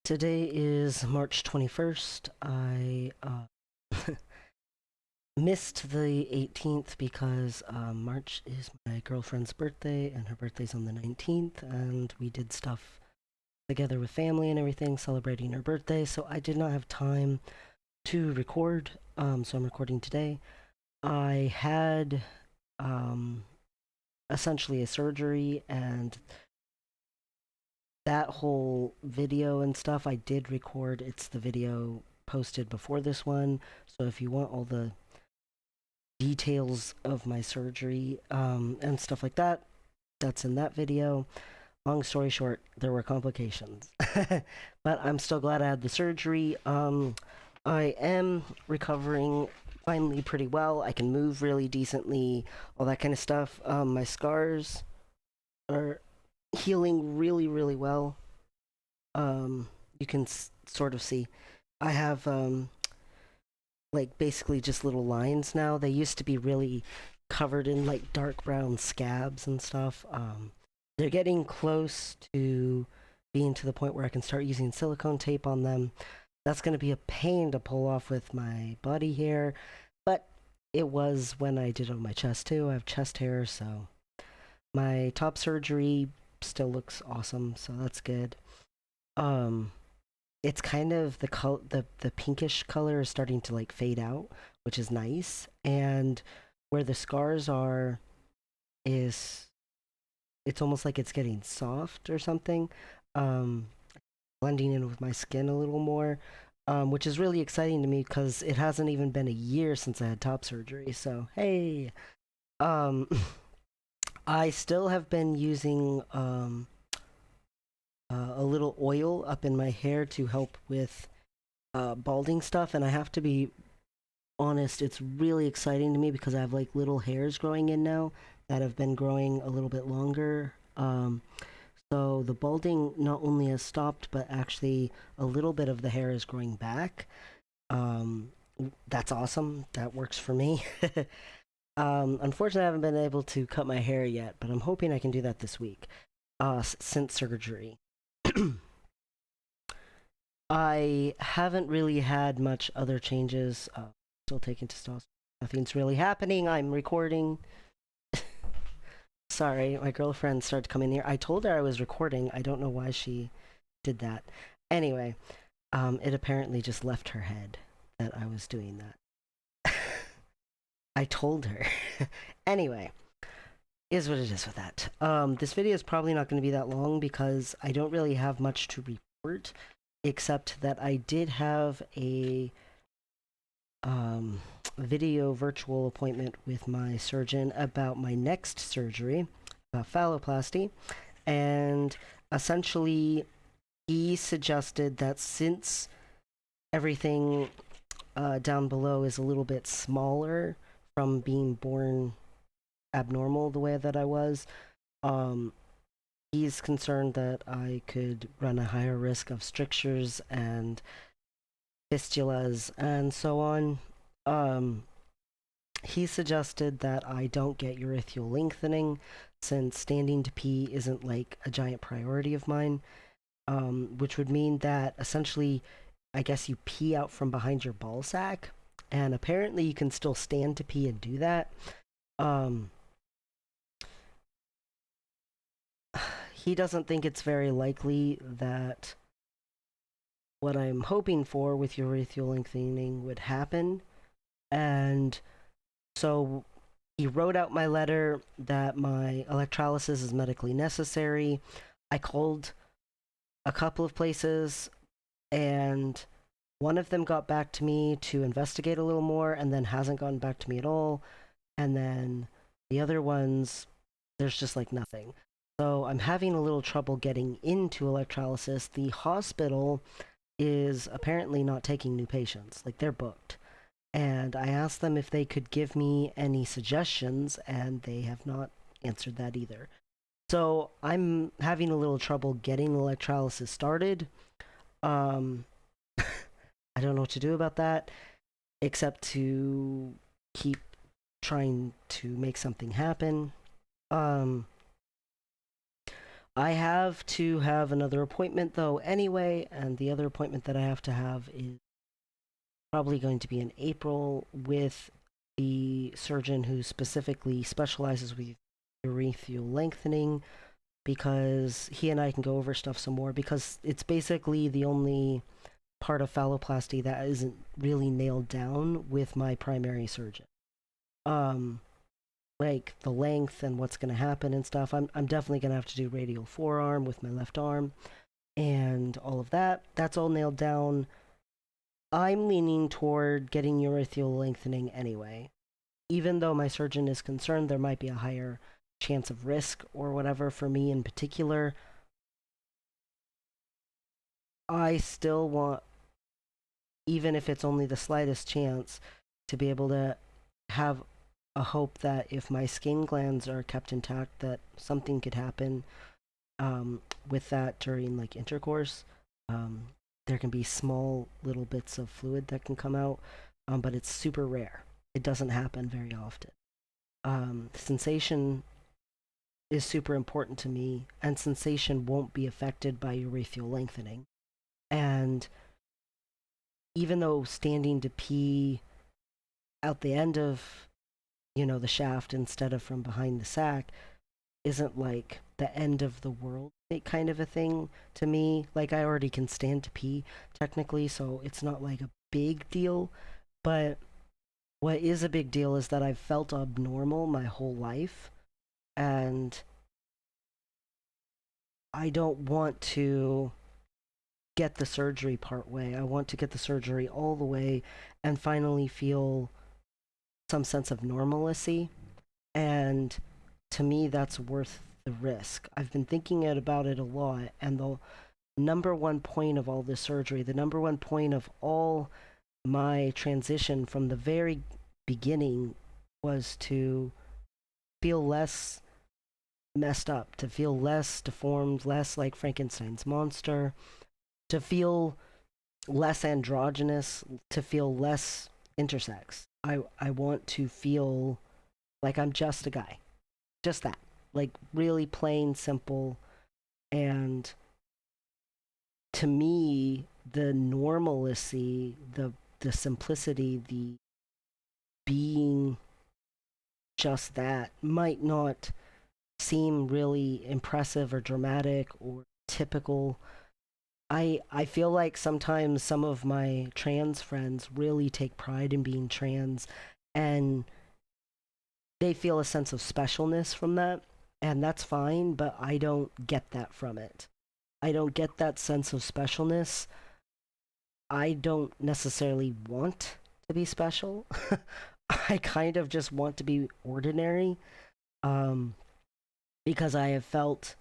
Today is March 21st. I missed the 18th because March is my girlfriend's birthday and her birthday's on the 19th, and we did stuff together with family and everything celebrating her birthday, so I did not have time to record, so I'm recording today. I had um, essentially a surgery, and that whole video and stuff I did record. It's the video posted before this one. So if you want all the details of my surgery and stuff like that, that's in that video. Long story short, there were complications. But I'm still glad I had the surgery. I am recovering finally pretty well. I can move really decently, all that kind of stuff. My scars are healing really well. You can sort of see I have like basically just little lines now. They used to be really covered in like dark brown scabs and stuff. They're getting close to being to the point where I can start using silicone tape on them. That's going to be a pain to pull off with my body hair, but it was when I did it on my chest too. I have chest hair, so my top surgery still looks awesome, so that's good. Um, it's kind of the pinkish color is starting to like fade out, which is nice. And where the scars are is it's almost like it's getting soft or something. Um, Blending in with my skin a little more. Which is really exciting to me because it hasn't even been a year since I had top surgery. So, hey, um, I still have been using a little oil up in my hair to help with balding stuff, and I have to be honest, it's really exciting to me because I have like little hairs growing in now that have been growing a little bit longer. So the balding not only has stopped, but actually a little bit of the hair is growing back. Um, that's awesome. That works for me. Unfortunately, I haven't been able to cut my hair yet, but I'm hoping I can do that this week since surgery. I haven't really had much other changes. Still taking testosterone. Nothing's really happening. I'm recording. Sorry, my girlfriend started coming here. I told her I was recording. I don't know why she did that. Anyway, it apparently just left her head that I was doing that. I told her. Anyway, is what it is with that. This video is probably not going to be that long because I don't really have much to report, except that I did have a video virtual appointment with my surgeon about my next surgery, about phalloplasty, and essentially he suggested that since everything down below is a little bit smaller from being born abnormal the way that I was, um, he's concerned that I could run a higher risk of strictures and fistulas and so on. Um, he suggested that I don't get urethral lengthening since standing to pee isn't like a giant priority of mine, which would mean that essentially, I guess you pee out from behind your ball sack, and apparently you can still stand to pee and do that. Um, he doesn't think it's very likely that what I'm hoping for with urethral lengthening would happen. And so he wrote out my letter that my electrolysis is medically necessary. I called a couple of places, and one of them got back to me to investigate a little more and then hasn't gotten back to me at all. And then the other ones, there's just like nothing. So I'm having a little trouble getting into electrolysis. The hospital is apparently not taking new patients, like they're booked. And I asked them if they could give me any suggestions, and they have not answered that either. So I'm having a little trouble getting electrolysis started. Um, I don't know what to do about that, except to keep trying to make something happen. Um, I have to have another appointment though anyway, and the other appointment that I have to have is probably going to be in April with the surgeon who specifically specializes with urethral lengthening, because he and I can go over stuff some more, because it's basically the only part of phalloplasty that isn't really nailed down with my primary surgeon. Um, like the length and what's going to happen and stuff. I'm definitely going to have to do radial forearm with my left arm and all of that. That's all nailed down. I'm leaning toward getting urethral lengthening anyway. Even though my surgeon is concerned there might be a higher chance of risk or whatever for me in particular, I still want, even if it's only the slightest chance, to be able to have a hope that if my skin glands are kept intact, that something could happen with that during like intercourse. Um, there can be small little bits of fluid that can come out, but it's super rare. It doesn't happen very often. Sensation is super important to me, and sensation won't be affected by urethral lengthening. And even though standing to pee out the end of, the shaft instead of from behind the sack isn't like the end of the world kind of a thing to me. Like, I already can stand to pee technically, so it's not like a big deal. But what is a big deal is that I've felt abnormal my whole life, and I don't want to get the surgery part way. I want to get the surgery all the way and finally feel some sense of normalcy. And to me, that's worth the risk. I've been thinking about it a lot, and the number one point of all this surgery, the number one point of all my transition from the very beginning, was to feel less messed up, to feel less deformed, less like Frankenstein's monster, to feel less androgynous, to feel less intersex. I want to feel like I'm just a guy. Just that. Like, really plain, simple. And to me, the normalcy, the simplicity, the being just that might not seem really impressive or dramatic or typical. I feel like sometimes some of my trans friends really take pride in being trans, and they feel a sense of specialness from that, and that's fine, but I don't get that from it. I don't get that sense of specialness. I don't necessarily want to be special. I kind of just want to be ordinary, um, because I have felt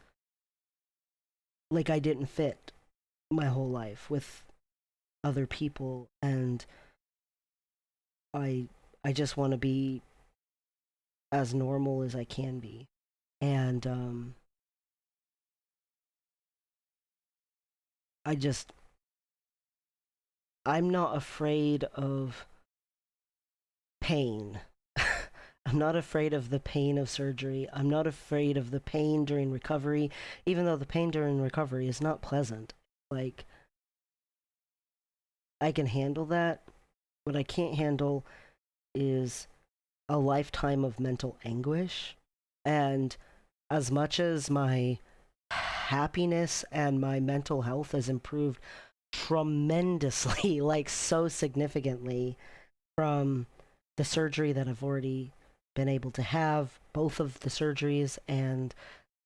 like I didn't fit my whole life with other people, and I I just want to be as normal as I can be. And I just I'm not afraid of pain. I'm not afraid of the pain of surgery. I'm not afraid of the pain during recovery, even though the pain during recovery is not pleasant. Like, I can handle that. What I can't handle is a lifetime of mental anguish. And as much as my happiness and my mental health has improved tremendously, like so significantly, from the surgery that I've already been able to have, both of the surgeries, and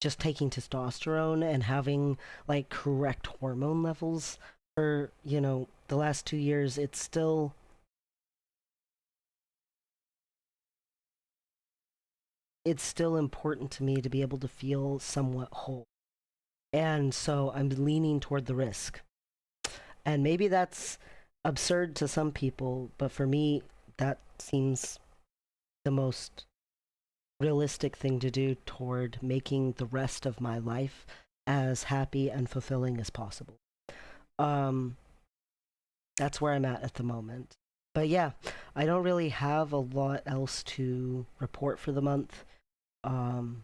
just taking testosterone and having like correct hormone levels for, the last 2 years, it's still important to me to be able to feel somewhat whole. And so I'm leaning toward the risk. And maybe that's absurd to some people, but for me, that seems the most realistic thing to do toward making the rest of my life as happy and fulfilling as possible. Um, that's where I'm at the moment. But yeah, I don't really have a lot else to report for the month. Um,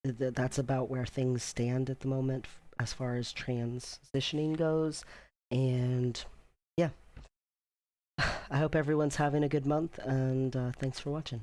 that's about where things stand at the moment as far as transitioning goes. And yeah, I hope everyone's having a good month, and thanks for watching.